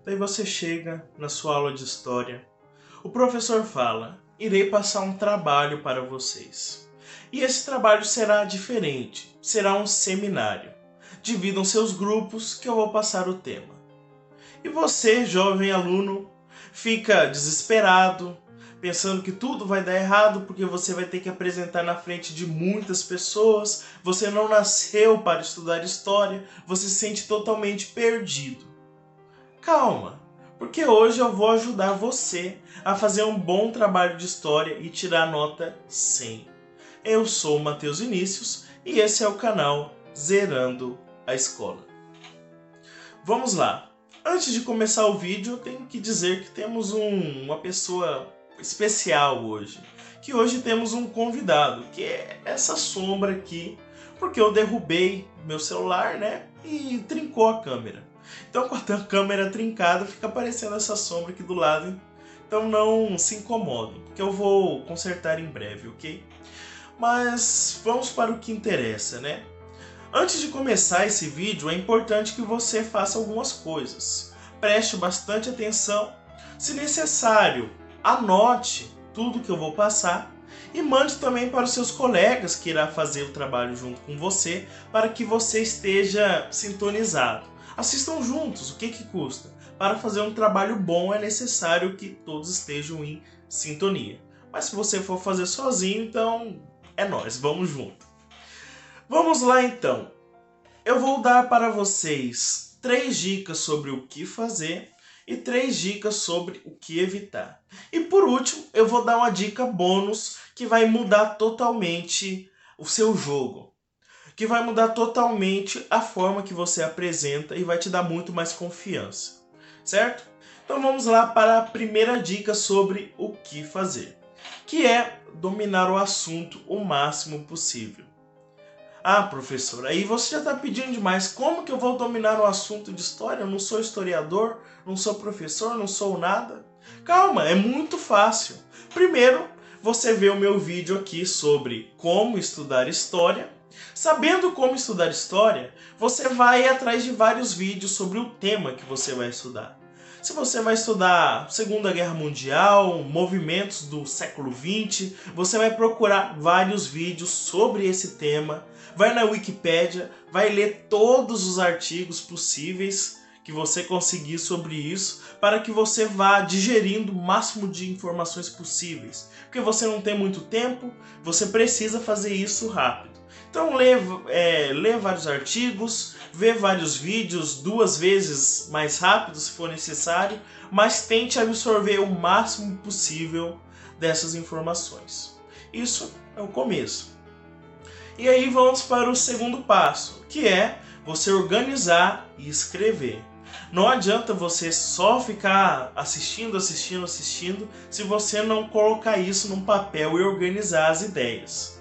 Daí você chega na sua aula de história, o professor fala: irei passar um trabalho para vocês. E esse trabalho será diferente, será um seminário. Dividam seus grupos que eu vou passar o tema. E você, jovem aluno, fica desesperado, pensando que tudo vai dar errado porque você vai ter que apresentar na frente de muitas pessoas, você não nasceu para estudar história, você se sente totalmente perdido. Calma, porque hoje eu vou ajudar você a fazer um bom trabalho de história e tirar nota 100. Eu sou o Matheus Vinícius e esse é o canal Zerando a Escola. Vamos lá. Antes de começar o vídeo, eu tenho que dizer que temos uma pessoa especial hoje. Que hoje temos um convidado, que é essa sombra aqui, porque eu derrubei meu celular, né, e trincou a câmera. Então, com a câmera trincada, fica aparecendo essa sombra aqui do lado. Então não se incomodem, porque eu vou consertar em breve, ok? Mas vamos para o que interessa, né? Antes de começar esse vídeo, é importante que você faça algumas coisas. Preste bastante atenção. Se necessário, anote tudo que eu vou passar e mande também para os seus colegas que irá fazer o trabalho junto com você, para que você esteja sintonizado. Assistam juntos, o que custa? Para fazer um trabalho bom é necessário que todos estejam em sintonia. Mas se você for fazer sozinho, então é nóis, vamos junto. Vamos lá então. Eu vou dar para vocês 3 dicas sobre o que fazer e 3 dicas sobre o que evitar. E por último, eu vou dar uma dica bônus que vai mudar totalmente o seu jogo. Que vai mudar totalmente a forma que você apresenta e vai te dar muito mais confiança. Certo? Então vamos lá para a primeira dica sobre o que fazer. Que é dominar o assunto o máximo possível. Ah, professor, aí você já está pedindo demais. Como que eu vou dominar o assunto de história? Eu não sou historiador, não sou professor, não sou nada. Calma, é muito fácil. Primeiro, você vê o meu vídeo aqui sobre como estudar história. Sabendo como estudar história, você vai atrás de vários vídeos sobre o tema que você vai estudar. Se você vai estudar Segunda Guerra Mundial, movimentos do século XX, você vai procurar vários vídeos sobre esse tema. Vai na Wikipédia, vai ler todos os artigos possíveis que você conseguir sobre isso, para que você vá digerindo o máximo de informações possíveis. Porque você não tem muito tempo, você precisa fazer isso rápido. Então lê vários artigos, vê vários vídeos 2 vezes mais rápido se for necessário, mas tente absorver o máximo possível dessas informações. Isso é o começo. E aí vamos para o segundo passo, que é você organizar e escrever. Não adianta você só ficar assistindo, se você não colocar isso num papel e organizar as ideias.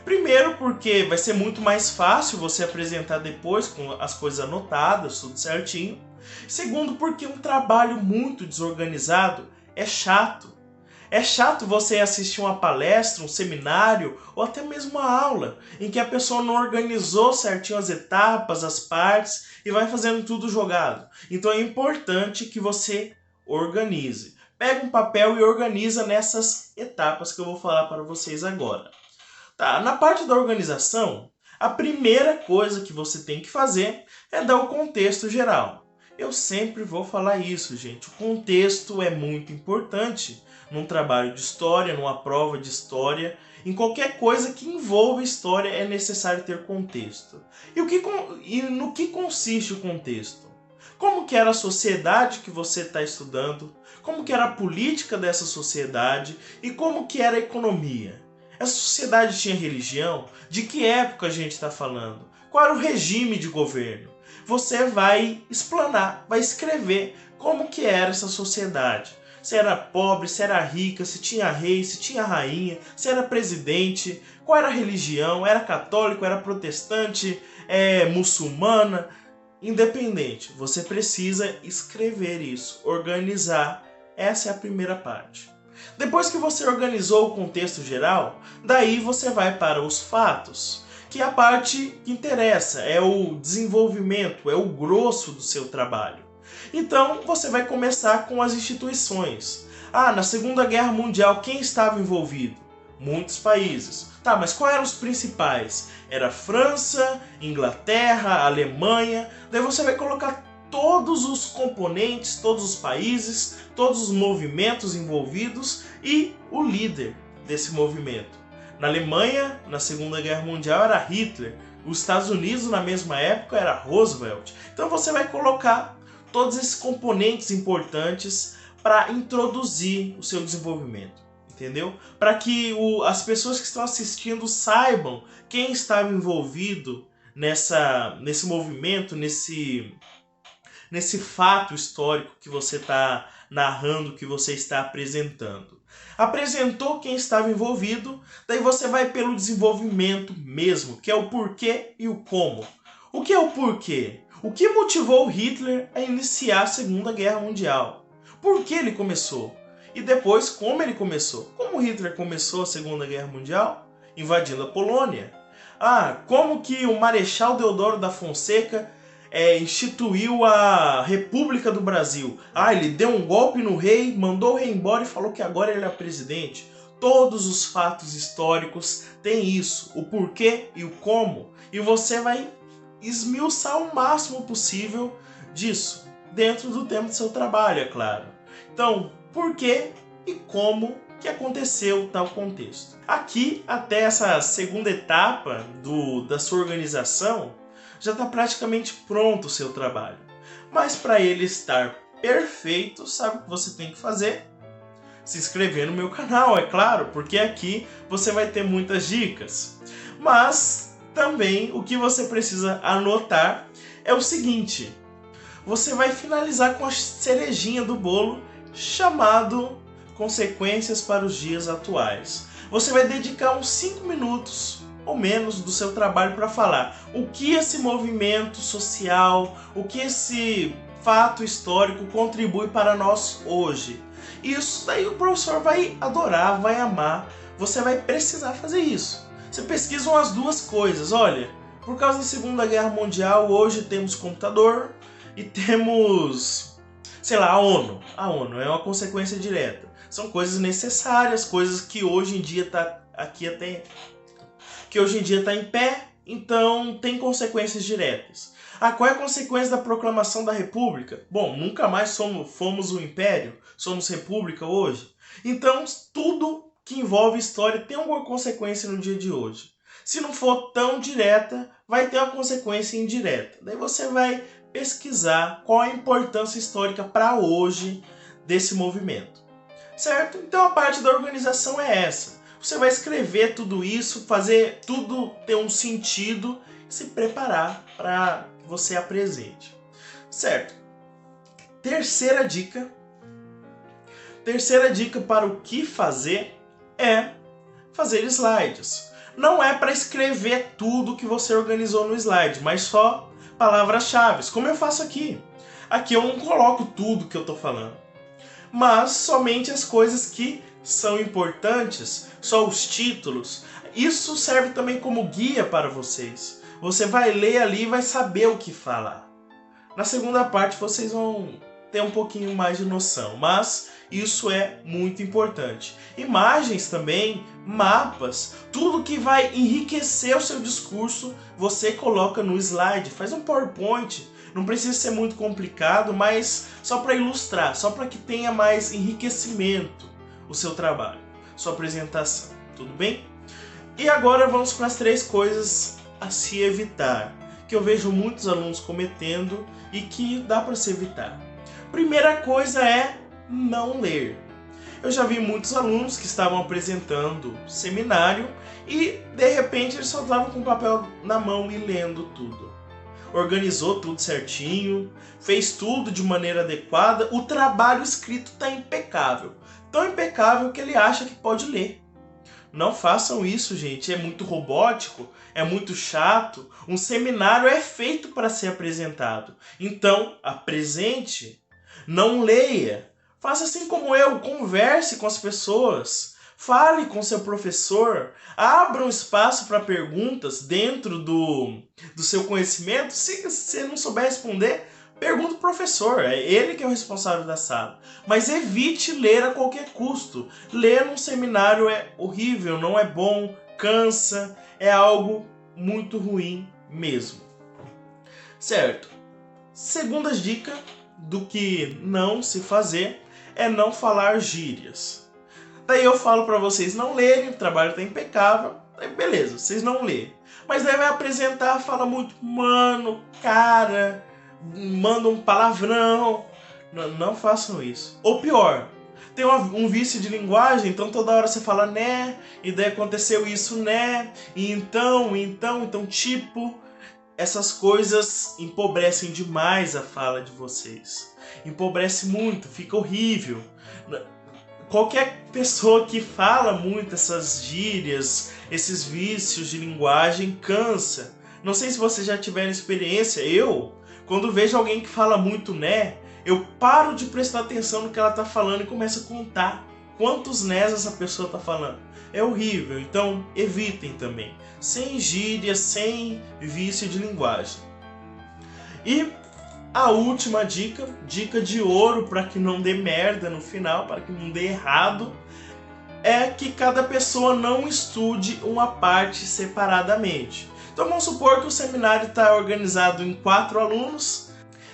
Primeiro porque vai ser muito mais fácil você apresentar depois com as coisas anotadas, tudo certinho. Segundo porque um trabalho muito desorganizado é chato. É chato você assistir uma palestra, um seminário ou até mesmo uma aula em que a pessoa não organizou certinho as etapas, as partes e vai fazendo tudo jogado. Então é importante que você organize. Pega um papel e organiza nessas etapas que eu vou falar para vocês agora. Tá, na parte da organização, a primeira coisa que você tem que fazer é dar o contexto geral. Eu sempre vou falar isso, gente. O contexto é muito importante num trabalho de história, numa prova de história. Em qualquer coisa que envolva história é necessário ter contexto. E no que consiste o contexto? Como que era a sociedade que você está estudando? Como que era a política dessa sociedade? E como que era a economia? Essa sociedade tinha religião? De que época a gente está falando? Qual era o regime de governo? Você vai explanar, vai escrever como que era essa sociedade. Se era pobre, se era rica, se tinha rei, se tinha rainha, se era presidente, qual era a religião, era católico, era protestante, muçulmana, independente. Você precisa escrever isso, organizar. Essa é a primeira parte. Depois que você organizou o contexto geral, daí você vai para os fatos, que é a parte que interessa, é o desenvolvimento, é o grosso do seu trabalho. Então você vai começar com as instituições. Ah, na Segunda Guerra Mundial quem estava envolvido? Muitos países. Tá, mas quais eram os principais? Era França, Inglaterra, Alemanha. Daí você vai colocar todos os componentes, todos os países, todos os movimentos envolvidos e o líder desse movimento. Na Alemanha, na Segunda Guerra Mundial, era Hitler. Os Estados Unidos, na mesma época, era Roosevelt. Então você vai colocar todos esses componentes importantes para introduzir o seu desenvolvimento, entendeu? Para que as pessoas que estão assistindo saibam quem estava envolvido nesse movimento, nesse fato histórico que você está narrando, que você está apresentando. Apresentou quem estava envolvido, daí você vai pelo desenvolvimento mesmo, que é o porquê e o como. O que é o porquê? O que motivou Hitler a iniciar a Segunda Guerra Mundial? Por que ele começou? E depois, como ele começou? Como Hitler começou a Segunda Guerra Mundial? Invadindo a Polônia. Como que o Marechal Deodoro da Fonseca instituiu a República do Brasil? Ele deu um golpe no rei, mandou o rei embora e falou que agora ele é presidente. Todos os fatos históricos têm isso, o porquê e o como. E você vai esmiuçar o máximo possível disso, dentro do tempo do seu trabalho, é claro. Então, por que e como que aconteceu tal contexto? Aqui, até essa segunda etapa da sua organização, já está praticamente pronto o seu trabalho. Mas para ele estar perfeito, sabe o que você tem que fazer? Se inscrever no meu canal, é claro, porque aqui você vai ter muitas dicas. Mas também o que você precisa anotar é o seguinte: você vai finalizar com a cerejinha do bolo, chamado Consequências para os Dias Atuais. Você vai dedicar uns 5 minutos ou menos do seu trabalho para falar o que esse movimento social, o que esse fato histórico contribui para nós hoje. Isso daí o professor vai adorar, vai amar. Você vai precisar fazer isso. Você pesquisa as duas coisas. Olha, por causa da Segunda Guerra Mundial, hoje temos computador e temos, sei lá, a ONU. A ONU é uma consequência direta. São coisas necessárias, coisas que hoje em dia está aqui até que hoje em dia está em pé, então tem consequências diretas. Qual é a consequência da proclamação da República? Bom, nunca mais fomos um império, somos república hoje. Então, tudo que envolve história tem alguma consequência no dia de hoje. Se não for tão direta, vai ter uma consequência indireta. Daí você vai pesquisar qual a importância histórica para hoje desse movimento. Certo? Então a parte da organização é essa. Você vai escrever tudo isso, fazer tudo ter um sentido e se preparar para que você apresente. Certo? Terceira dica para o que fazer é fazer slides. Não é para escrever tudo que você organizou no slide, mas só palavras-chave, como eu faço aqui. Aqui eu não coloco tudo que eu estou falando, mas somente as coisas que são importantes, só os títulos. Isso serve também como guia para vocês. Você vai ler ali e vai saber o que falar. Na segunda parte vocês vão ter um pouquinho mais de noção, mas isso é muito importante. Imagens também, mapas, tudo que vai enriquecer o seu discurso, você coloca no slide, faz um PowerPoint. Não precisa ser muito complicado, mas só para ilustrar, só para que tenha mais enriquecimento o seu trabalho, sua apresentação, tudo bem? E agora vamos para as 3 coisas a se evitar, que eu vejo muitos alunos cometendo e que dá para se evitar. Primeira coisa é não ler. Eu já vi muitos alunos que estavam apresentando seminário e de repente eles só estavam com o papel na mão e lendo tudo. Organizou tudo certinho, fez tudo de maneira adequada, o trabalho escrito está impecável. Tão impecável que ele acha que pode ler. Não façam isso, gente, é muito robótico, é muito chato. Um seminário é feito para ser apresentado. Então, apresente, não leia. Faça assim como eu, converse com as pessoas. Fale com seu professor, abra um espaço para perguntas dentro do seu conhecimento. Se você não souber responder, pergunta pro professor, é ele que é o responsável da sala. Mas evite ler a qualquer custo. Ler num seminário é horrível, não é bom, cansa, é algo muito ruim mesmo. Certo? Segunda dica do que não se fazer é não falar gírias. Daí eu falo pra vocês não lerem, o trabalho tá impecável, daí beleza, vocês não lêem. Mas daí vai apresentar, fala muito, mano, cara, manda um palavrão. Não façam isso. Ou pior, tem um vício de linguagem, então toda hora você fala né, e daí aconteceu isso né, e então, tipo, essas coisas empobrecem demais a fala de vocês. Empobrece muito, fica horrível. Qualquer pessoa que fala muito essas gírias, esses vícios de linguagem, cansa. Não sei se vocês já tiveram experiência, quando vejo alguém que fala muito né, eu paro de prestar atenção no que ela está falando e começo a contar quantos nés essa pessoa está falando. É horrível, então evitem também. Sem gírias, sem vício de linguagem. E a última dica de ouro para que não dê merda no final, para que não dê errado, é que cada pessoa não estude uma parte separadamente. Então vamos supor que o seminário está organizado em 4 alunos,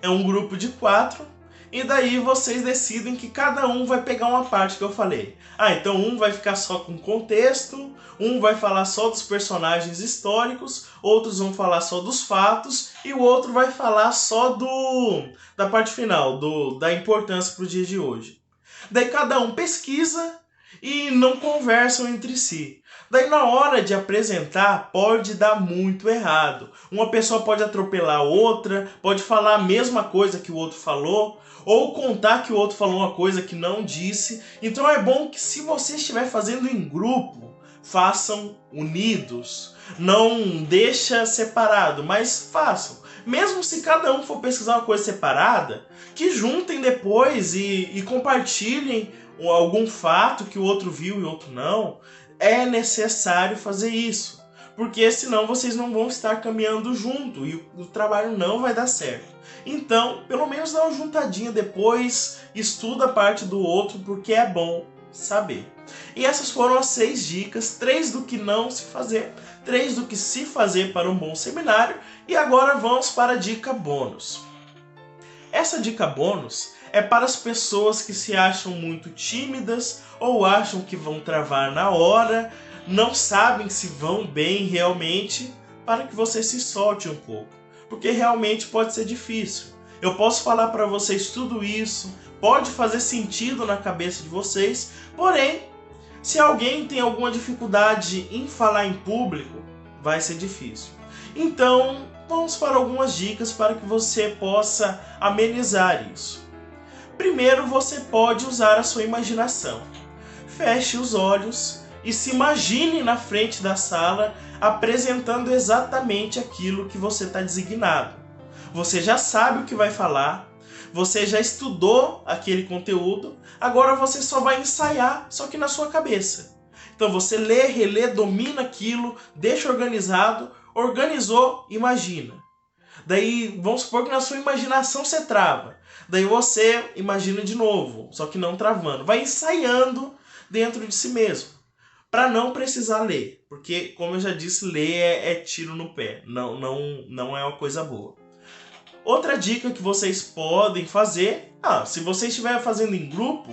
é um grupo de 4, e daí vocês decidem que cada um vai pegar uma parte que eu falei. Então um vai ficar só com contexto, um vai falar só dos personagens históricos, outros vão falar só dos fatos, e o outro vai falar só da parte final, da importância para o dia de hoje. Daí cada um pesquisa e não conversam entre si. Daí na hora de apresentar pode dar muito errado. Uma pessoa pode atropelar outra, pode falar a mesma coisa que o outro falou, ou contar que o outro falou uma coisa que não disse. Então é bom que se você estiver fazendo em grupo, façam unidos. Não deixa separado, mas façam. Mesmo se cada um for pesquisar uma coisa separada, que juntem depois e compartilhem algum fato que o outro viu e o outro não. É necessário fazer isso, porque senão vocês não vão estar caminhando junto e o trabalho não vai dar certo. Então, pelo menos dá uma juntadinha depois, estuda a parte do outro, porque é bom saber. E essas foram as 6 dicas, 3 do que não se fazer, 3 do que se fazer para um bom seminário, e agora vamos para a dica bônus. Essa dica bônus é para as pessoas que se acham muito tímidas ou acham que vão travar na hora, não sabem se vão bem realmente, para que você se solte um pouco, porque realmente pode ser difícil. Eu posso falar para vocês tudo isso, pode fazer sentido na cabeça de vocês, porém, se alguém tem alguma dificuldade em falar em público, vai ser difícil. Então, vamos para algumas dicas para que você possa amenizar isso. Primeiro, você pode usar a sua imaginação. Feche os olhos e se imagine na frente da sala apresentando exatamente aquilo que você está designado. Você já sabe o que vai falar, você já estudou aquele conteúdo, agora você só vai ensaiar, só que na sua cabeça. Então você lê, relê, domina aquilo, deixa organizado, organizou, imagina. Daí vamos supor que na sua imaginação você trava. Daí você imagina de novo, só que não travando. Vai ensaiando dentro de si mesmo, para não precisar ler. Porque, como eu já disse, ler é tiro no pé, não é uma coisa boa. Outra dica que vocês podem fazer, se você estiver fazendo em grupo,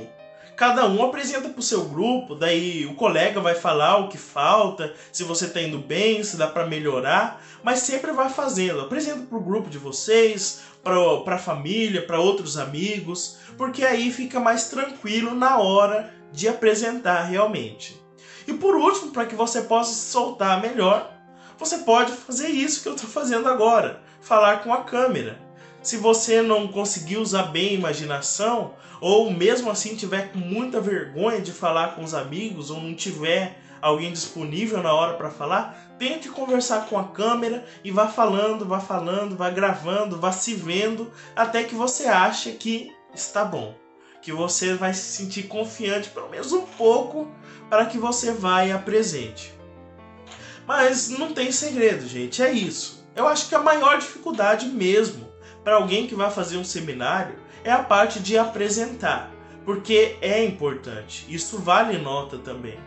cada um apresenta para o seu grupo, daí o colega vai falar o que falta, se você está indo bem, se dá para melhorar, mas sempre vai fazendo. Apresenta para o grupo de vocês, para a família, para outros amigos, porque aí fica mais tranquilo na hora de apresentar realmente. E por último, para que você possa se soltar melhor, você pode fazer isso que eu estou fazendo agora, falar com a câmera. Se você não conseguir usar bem a imaginação, ou mesmo assim tiver com muita vergonha de falar com os amigos, ou não tiver alguém disponível na hora para falar, tente conversar com a câmera e vá falando, vá gravando, vá se vendo, até que você ache que está bom. Que você vai se sentir confiante, pelo menos um pouco, para que você vá e apresente. Mas não tem segredo, gente, é isso. Eu acho que a maior dificuldade mesmo para alguém que vai fazer um seminário é a parte de apresentar, porque é importante, isso vale nota também.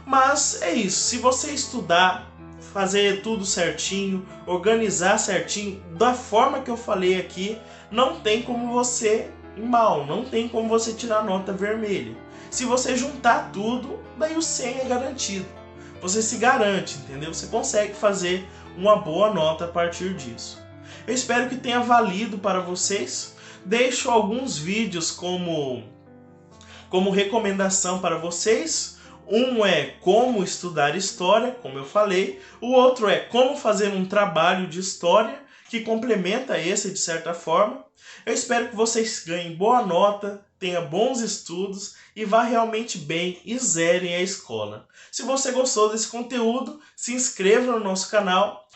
Mas é isso, se você estudar, fazer tudo certinho, organizar certinho, da forma que eu falei aqui, não tem como você ir mal, não tem como você tirar nota vermelha. Se você juntar tudo, daí o 100 é garantido. Você se garante, entendeu? Você consegue fazer uma boa nota a partir disso. Eu espero que tenha valido para vocês. Deixo alguns vídeos como recomendação para vocês. Um é como estudar história, como eu falei. O outro é como fazer um trabalho de história, que complementa esse de certa forma. Eu espero que vocês ganhem boa nota, tenham bons estudos e vá realmente bem e zerem a escola. Se você gostou desse conteúdo, se inscreva no nosso canal.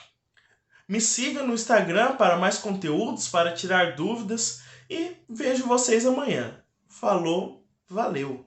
Me siga no Instagram para mais conteúdos, para tirar dúvidas e vejo vocês amanhã. Falou, valeu!